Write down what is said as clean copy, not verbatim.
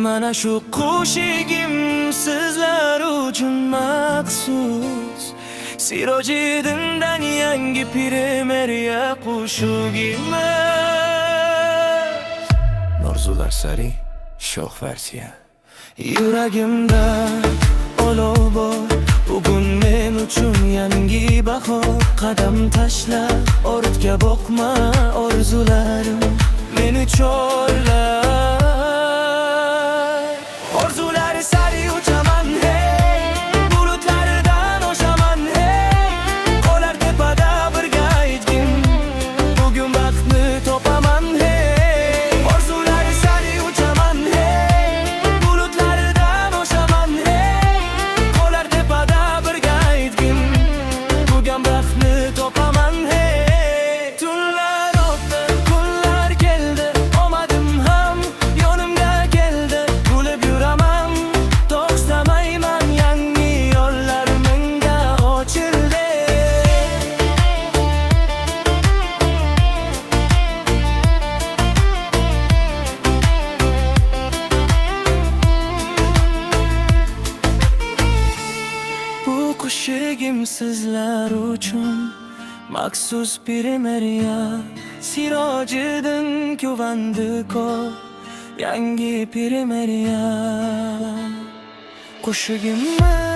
Mana shu qo'shigim sizlar uchun maxsus. Sirojiddindan yangi premyera qo'shigimiz. Orzular sari shoh versiya. Yuragimda olov bor, bugun men uchun yangi bahor. Qadam tashla, ortga boqma, orzularim meni chorlar. Orzular sari uchaman hey, bulutlardan oshaman hey. Qolar tepada birga aytgin, bugun baxtni topaman hey. Orzular sari uchaman hey, bulutlardan oshaman hey. Qolar tepada birga aytgin, bugun baxtni topaman hey. Tunlar o'tdi, kunlar keldi, omadim ham yonimga keldi. Kulib yuraman, to'xtamayman, yangi yo'llar menga ochildi. Bu qo'shigim sizlar uchun maxsus premyera. Sirojiddin Kuvandiko yangi premyera qo'shigimiz.